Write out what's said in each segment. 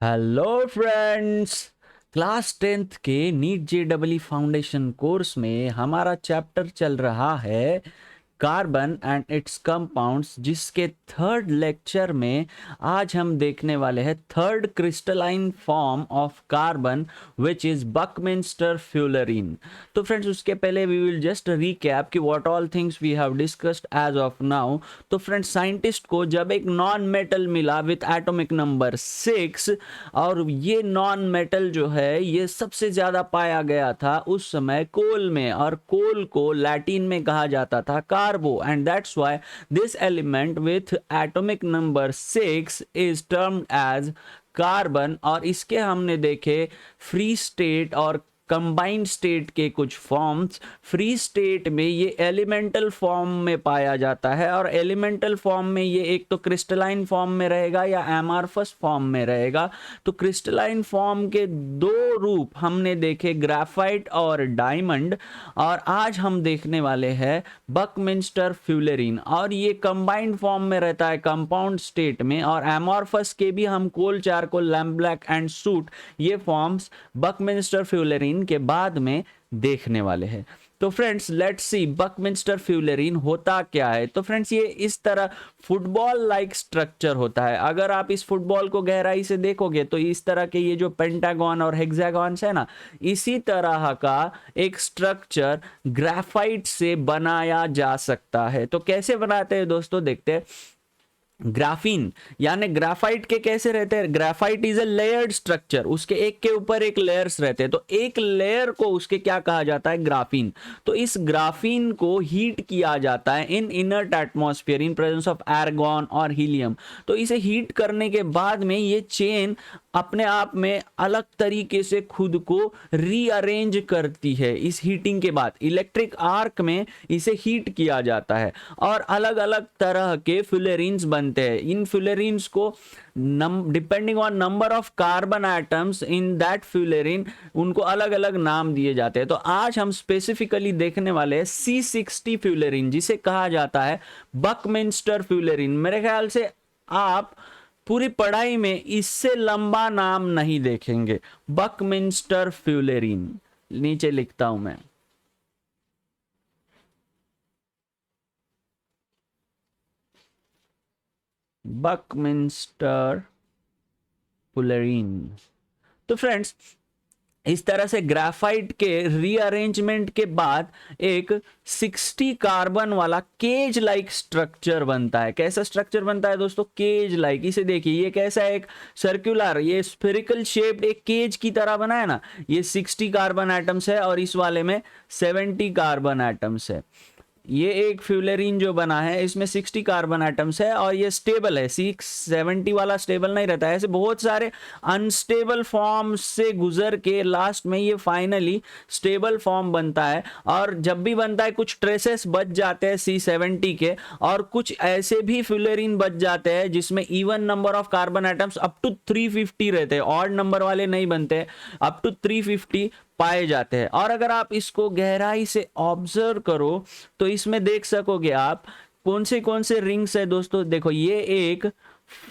Hello friends. Class 10th के NEET JEE foundation course में हमारा चैप्टर चल रहा है कार्बन एंड इट्स कंपाउंड्स, जिसके थर्ड लेक्चर में आज हम देखने वाले हैं third crystalline form of carbon which is Buckminster fullerene. तो फ्रेंड्स, उसके पहले वी विल जस्ट रीकैप कि what all things we have discussed as of now. तो फ्रेंड्स, साइंटिस्ट को जब एक नॉन मेटल मिला विथ एटॉमिक नंबर 6, और ये नॉन मेटल जो है ये सबसे ज़्यादा पाया गया था उस समय कोल में, और कोल को लैटिन में कहा जाता था carbo, and that's why this element with atomic number 6 is termed as carbon. और इसके हमने देखे फ्री स्टेट और कंबाइंड स्टेट के कुछ फॉर्म्स। फ्री स्टेट में ये एलिमेंटल फॉर्म में पाया जाता है, और एलिमेंटल फॉर्म में ये एक तो क्रिस्टलाइन फॉर्म में रहेगा या एमार्फस फॉर्म में रहेगा। तो क्रिस्टलाइन फॉर्म के दो रूप हमने देखे, ग्राफाइट और डायमंड, और आज हम देखने वाले हैं बकमिंस्टर फ्यूलरीन। और ये कंबाइंड फॉर्म में रहता है कंपाउंड स्टेट में, और एमॉर्फस के भी हम coal, charcoal, lamp black and soot, ये फॉर्म्स बकमिंस्टर फ्यूलरीन के बाद में देखने वाले हैं। तो friends, let's see Buckminster fullerene होता क्या है। तो फ्रेंड्स, ये इस तरह फुटबॉल लाइक स्ट्रक्चर होता है। अगर आप इस फुटबॉल को गहराई से देखोगे तो इस तरह के ये जो पेंटागन और हेक्सागॉन्स है ना, इसी तरह का एक स्ट्रक्चर ग्राफाइट से बनाया जा सकता है। तो कैसे बनाते हैं दोस्तों, देखते हैं। ग्राफीन यानी ग्राफाइट के कैसे रहते हैं, graphite is a layered structure, उसके एक के ऊपर एक लेयर्स रहते हैं, तो एक लेयर को उसके क्या कहा जाता है, ग्राफीन। तो इस ग्राफीन को हीट किया जाता है in inert atmosphere in presence of argon और हीलियम। तो इसे हीट करने के बाद में ये चेन अपने आप में अलग तरीके से खुद को रीअरेंज करती है। इस हीटिंग के बाद इलेक्ट्रिक आर्क में इसे हीट किया जाता है, और अलग अलग तरह के फ्यूलरीन्स बनते हैं। इन फ्यूलरीन्स को depending on number of carbon atoms in that fullerene, उनको अलग अलग नाम दिए जाते हैं। तो आज हम स्पेसिफिकली देखने वाले हैं C60 फ्यूलरीन, जिसे कहा जाता है बकमिंस्टर फ्यूलरीन। मेरे ख्याल से आप पूरी पढ़ाई में इससे लंबा नाम नहीं देखेंगे, बकमिंस्टर फ्यूलरीन। नीचे लिखता हूं मैं, बकमिंस्टर फ्यूलरीन। तो फ्रेंड्स, इस तरह से ग्राफाइट के रीअरेंजमेंट के बाद एक 60 कार्बन वाला केज लाइक स्ट्रक्चर बनता है। कैसा स्ट्रक्चर बनता है दोस्तों, केज लाइक। इसे देखिए, ये कैसा है, एक सर्कुलर, ये स्फेरिकल शेप्ड एक केज की तरह बना है ना। ये 60 कार्बन एटम्स है और इस वाले में 70 कार्बन एटम्स है। ये एक फ्यूलरीन जो बना है इसमें 60 कार्बन एटम्स है, और ये स्टेबल है। 670 वाला स्टेबल नहीं रहता है, ऐसे बहुत सारे अनस्टेबल फॉर्म से गुजर के लास्ट में ये फाइनली स्टेबल फॉर्म बनता है। और जब भी बनता है कुछ ट्रेसेस बच जाते हैं C70 के, और कुछ ऐसे भी फ्यूलरीन बच जाते हैं जिसमें even number of carbon atoms up to 350 रहते हैं, ऑड नंबर वाले नहीं बनते, अप टू 350 पाए जाते हैं। और अगर आप इसको गहराई से ऑब्जर्व करो तो इसमें देख सकोगे आप कौन से रिंग्स है दोस्तों। देखो, ये एक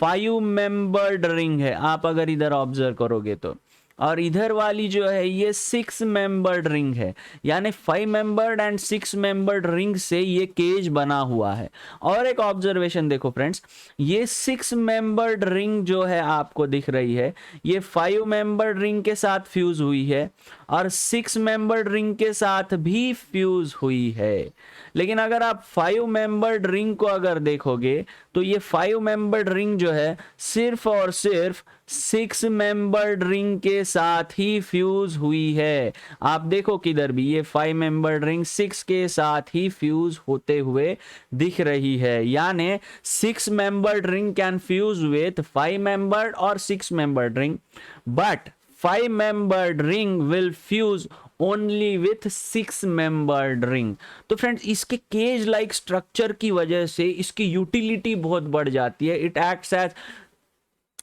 5 मेंबर्ड रिंग है, आप अगर इधर ऑब्जर्व करोगे तो, और इधर वाली जो है ये 6 मेंबर्ड रिंग है, यानी 5 मेंबर्ड एंड 6 मेंबर्ड रिंग से ये केज बना हुआ है। और एक ऑब्जर्वेशन देखो फ्रेंड्स, ये 6 मेंबर्ड रिंग जो है आपको दिख रही है, ये 5 मेंबर्ड रिंग के साथ फ्यूज हुई है, और 6 मेंबर्ड रिंग के साथ भी फ्यूज हुई है। लेकिन अगर आप 5 मेंबर्ड रिंग को अगर देखोगे तो ये 5 मेंबर्ड रिंग जो है सिर्फ और सिर्फ 6 मेंबर्ड रिंग के साथ ही फ्यूज हुई है। आप देखो किधर भी ये 5 मेंबर्ड रिंग 6 के साथ ही फ्यूज होते हुए दिख रही है। यानी 6 membered ring can fuse with 5 membered और 6 membered ring, but 5 membered ring will fuse only with 6 membered ring। तो फ्रेंड्स, इसके केज लाइक स्ट्रक्चर की वजह से इसकी यूटिलिटी बहुत बढ़ जाती है। It acts as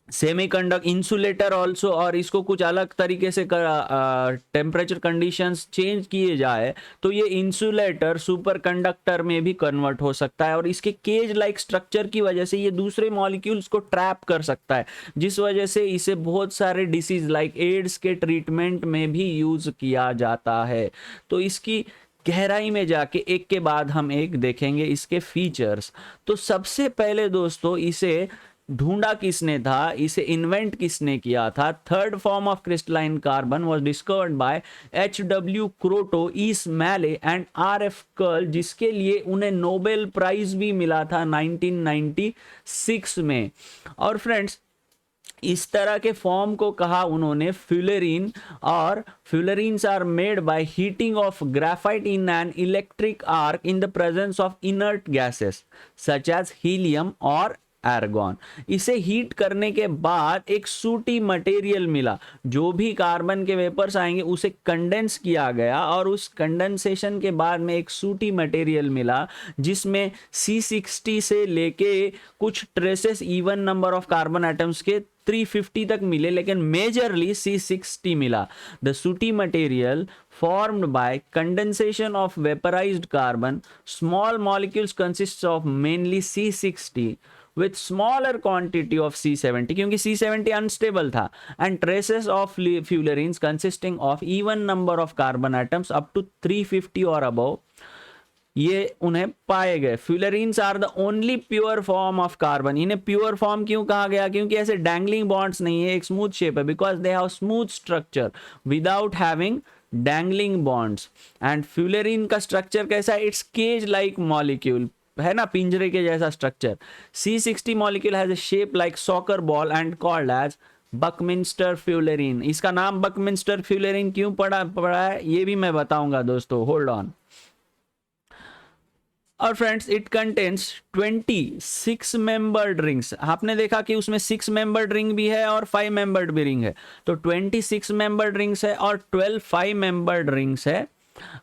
semiconductor insulator also, और इसको कुछ अलग तरीके से टेम्परेचर कंडीशंस चेंज किए जाए तो ये इंसुलेटर सुपर कंडक्टर में भी कन्वर्ट हो सकता है, और इसके केज लाइक स्ट्रक्चर की वजह से ये दूसरे मॉलिक्यूल्स को ट्रैप कर सकता है, जिस वजह से इसे बहुत सारे डिसीज लाइक एड्स के ट्रीटमेंट में भी यूज किया जाता है। तो इसकी गहराई में जाके एक के बाद हम एक देखेंगे इसके फीचर्स। तो सबसे पहले दोस्तों इसे ढूंढा किसने था, इसे इन्वेंट किसने किया था? Third form of crystalline carbon was discovered by H W. Kroto, E Smalley and R.F.. Curl, जिसके लिए उन्हें नोबेल प्राइज भी मिला था 1996 में। और फ्रेंड्स इस तरह के फॉर्म को कहा उन्होंने फ्यूलेरिन, और fullerenes are made by heating of graphite in an electric arc in the presence of inert gases such as helium और आर्गन। इसे हीट करने के बाद एक सूटी मटेरियल मिला, जो भी कार्बन के वेपर्स आएंगे उसे कंडेंस किया गया, और उस कंडेंसेशन के बाद में एक सूटी मटेरियल मिला जिसमें C60 से लेके कुछ traces even number of carbon atoms के 350 तक मिले, लेकिन मेजरली C60 मिला। द सूटी material formed by condensation of vaporized carbon, small molecules consists of mainly C60 with smaller quantity of C70, क्योंकि C70 unstable था, and traces of fullerenes consisting of even number of carbon atoms up to 350 or above, ये उन्हें पाए गए। Fullerenes are the only pure form of carbon. इन्हें pure form क्यों कहा गया? क्योंकि ऐसे डैंगलिंग बॉन्ड्स नहीं है, एक स्मूथ शेप है, because they have smooth structure without having dangling bonds. And fullerene का स्ट्रक्चर कैसा है? इट्स केज लाइक मॉलिक्यूल है ना, पिंजरे के जैसा structure. C60 molecule has a shape like soccer ball and called as Buckminster fullerene. इसका नाम बकमिंस्टर फ्यूलेरिन क्यों पड़ा है ये भी मैं बताऊंगा दोस्तों, होल्ड ऑन। और friends it contains 26 membered rings. आपने देखा कि उसमें 6 मेंबर्ड रिंग भी है और 5 मेंबर्ड भी रिंग है, तो 26 मेंबर्ड रिंग्स है और 12 5 मेंबर्ड रिंग्स है।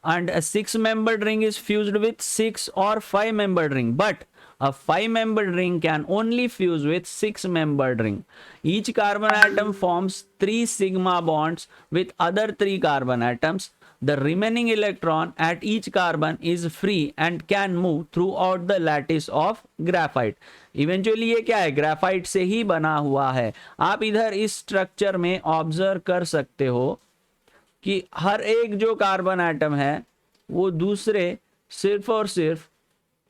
And 6 membered ring is fused with 6 और 5 membered ring, but a 5 membered ring can only fuse with 6 membered ring. Each carbon atom forms 3 sigma bonds with other 3 carbon atoms. The remaining electron at each carbon is free and can move throughout the lattice of graphite. Eventually ये क्या है? Graphite से ही बना हुआ है। आप इधर इस स्ट्रक्चर में ऑब्जर्व कर सकते हो कि हर एक जो कार्बन एटम है वो दूसरे सिर्फ और सिर्फ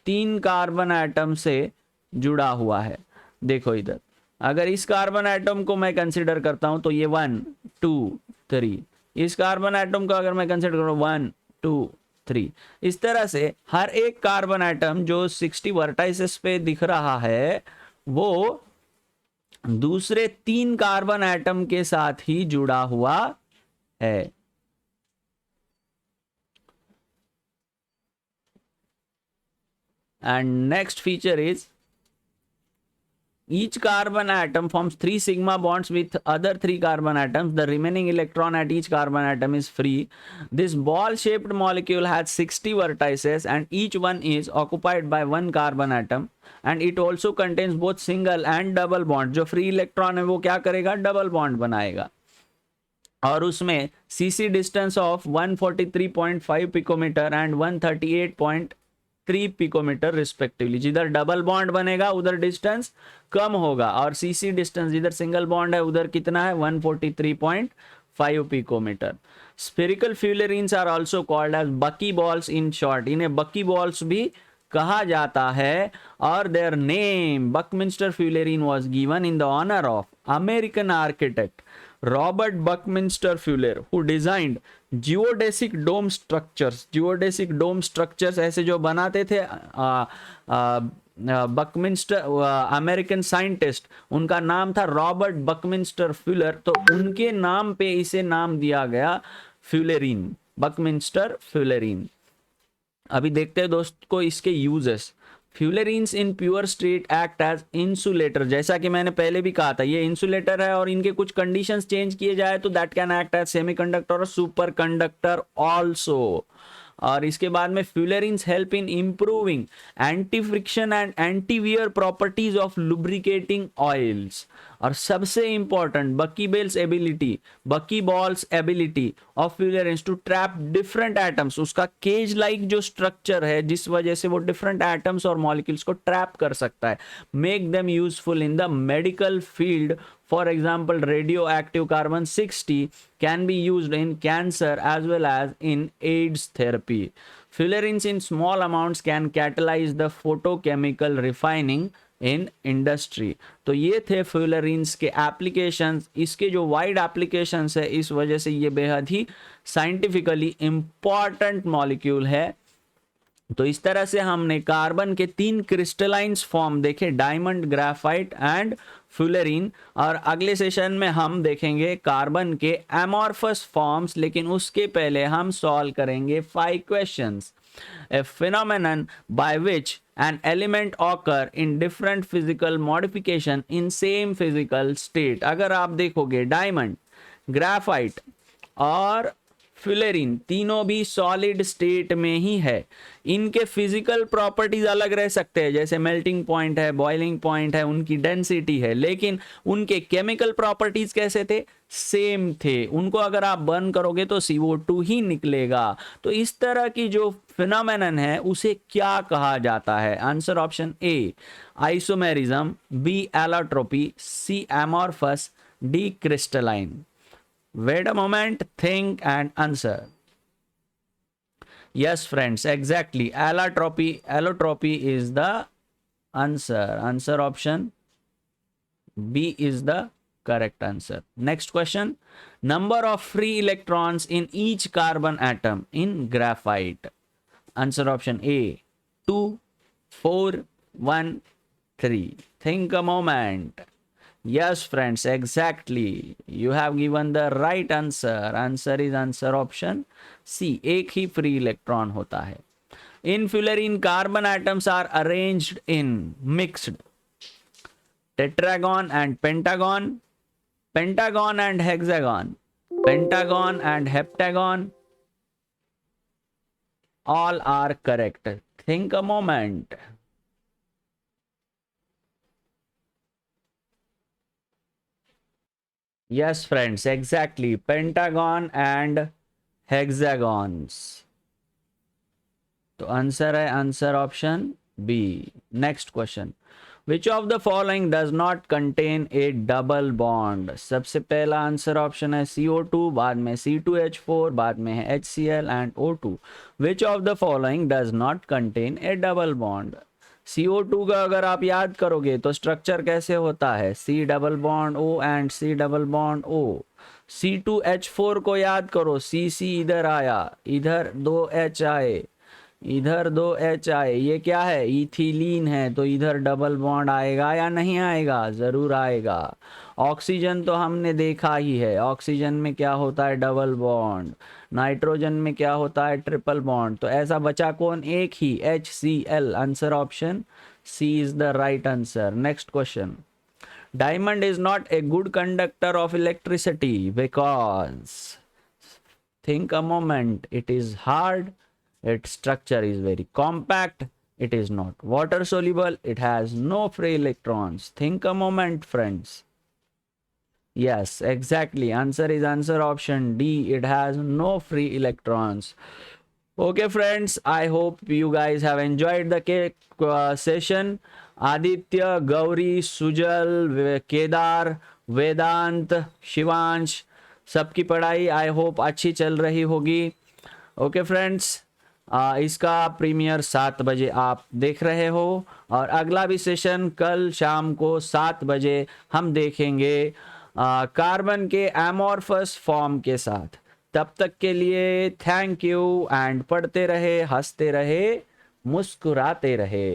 3 कार्बन एटम से जुड़ा हुआ है। देखो इधर, अगर इस कार्बन एटम को मैं कंसीडर करता हूं तो ये 1 2 3, इस कार्बन एटम को अगर मैं कंसीडर करूं 1 2 3, इस तरह से हर एक कार्बन एटम जो 60 वर्टाइसेस पे दिख रहा है वो दूसरे 3 कार्बन एटम के साथ ही जुड़ा हुआ है। And next feature is each carbon atom forms 3 sigma bonds with other 3 carbon atoms. The remaining electron at each carbon atom is free. This ball shaped molecule has 60 vertices and each one is occupied by 1 carbon atom, and it also contains both single and double bond. जो free electron है वो क्या करेगा? double bond बनाएगा, और उसमें CC distance of 143.5 picometre and 138.3 picometre respectively. जिधर double bond बनेगा उधर डिस्टेंस कम होगा, और सीसी डिस्टेंस जिधर सिंगल बॉन्ड है उधर कितना है? 143.5 picometre. Spherical fullerenes are also called as bucky balls in short. इन्हें बकी बॉल्स भी कहा जाता है, और their name Buckminster fullerene was given in the honour of American architect Robert Buckminster Fuller, who designed geodesic dome structures. Geodesic dome structures ऐसे जो बनाते थे बकमिंस्टर, अमेरिकन साइंटिस्ट, उनका नाम था रॉबर्ट बकमिंस्टर फ्यूलर, तो उनके नाम पे इसे नाम दिया गया फ्यूलेरिन, बकमिंस्टर फ्यूलेरिन। अभी देखते हैं दोस्त को इसके uses. Fullerenes in pure state act as insulator. जैसा कि मैंने पहले भी कहा था ये इंसुलेटर है, और इनके कुछ कंडीशंस चेंज किए जाए तो that can act as semiconductor और सुपर कंडक्टर ऑल्सो। और इसके बाद में fullerenes help in improving anti friction and anti wear properties of lubricating oils. और सबसे important bucky balls ability of fullerenes to trap different atoms, उसका cage like जो structure है जिस वजह से वो डिफरेंट एटम्स और मॉलिक्यूल्स को ट्रैप कर सकता है, make them useful in the medical field. For example, radioactive carbon 60 can be used in cancer as well as in AIDS therapy. Fullerenes in small amounts can catalyze the photochemical refining in industry. तो ये थे फ्यूलरीन्स के applications. इसके जो wide applications है इस वजह से ये बेहद ही साइंटिफिकली इंपॉर्टेंट मॉलिक्यूल है। तो इस तरह से हमने कार्बन के 3 क्रिस्टलाइंस फॉर्म देखे, डायमंड, ग्राफाइट एंड फ्यूलेरिन। और अगले सेशन में हम देखेंगे कार्बन के एमॉर्फस फॉर्म्स, लेकिन उसके पहले हम सॉल्व करेंगे 5 questions. A phenomenon by which an element occur in different physical modification in same physical state। अगर आप देखोगे डायमंड, ग्राफाइट और फ्यूलेरिन तीनों भी सॉलिड स्टेट में ही है। इनके फिजिकल प्रॉपर्टीज अलग रह सकते हैं, जैसे मेल्टिंग पॉइंट है, बॉइलिंग पॉइंट है, उनकी डेंसिटी है, लेकिन उनके केमिकल प्रॉपर्टीज कैसे थे? सेम थे। उनको अगर आप बर्न करोगे तो CO2 ही निकलेगा। तो इस तरह की जो फिनोमेनन है उसे क्या कहा जाता है? Answer option A isomerism, B allotropy, C amorphous, D crystalline. Wait a moment, think and answer. Yes friends, exactly, allotropy is the answer. Answer option B is the correct answer. Next question, number of free electrons in each carbon atom in graphite. Answer option A 2, 4, 1, 3. Think a moment. Yes friends, exactly, you have given the right answer. Answer is answer option C, एक ही free electron होता है। In fullerene, carbon atoms are arranged in mixed tetragon and pentagon, pentagon and hexagon, pentagon and heptagon. All are correct. Think a moment. Yes friends, exactly, pentagon and hexagons. तो answer है answer option B. Next question, which of the following does not contain a double bond? सबसे पहला answer option है CO2, बाद में C2H4, बाद में है HCl and O2। Which of the following does not contain a double bond? CO2 का अगर आप याद करोगे तो स्ट्रक्चर कैसे होता है? C double bond O and C double bond O। C2H4 को याद करो, CC इधर आया, इधर 2 H आए, इधर 2 H आए, ये क्या है? इथिलीन है, तो इधर डबल बॉन्ड आएगा या नहीं आएगा? जरूर आएगा। ऑक्सीजन तो हमने देखा ही है, ऑक्सीजन में क्या होता है? Double bond. नाइट्रोजन में क्या होता है? Triple bond. तो ऐसा बचा कौन? एक ही, HCl। Answer option C is the right answer. Next question, diamond is not a good conductor of electricity because, think a moment, it is hard, its structure is very compact, it is not water soluble, it has no free electrons. Think a moment friends. Yes, exactly, answer is answer option D, it has no free electrons. Okay friends, I hope you guys have enjoyed the session. Aditya, Gauri, Sujal, Kedar, Vedant, Shivansh, सबकी पढ़ाई I hope अच्छी चल रही होगी। Okay friends, इसका premiere 7 बजे आप देख रहे हो और अगला भी सेशन कल शाम को 7 बजे हम देखेंगे कार्बन के एमॉर्फस फॉर्म के साथ। तब तक के लिए थैंक यू एंड पढ़ते रहे, हंसते रहे, मुस्कुराते रहे।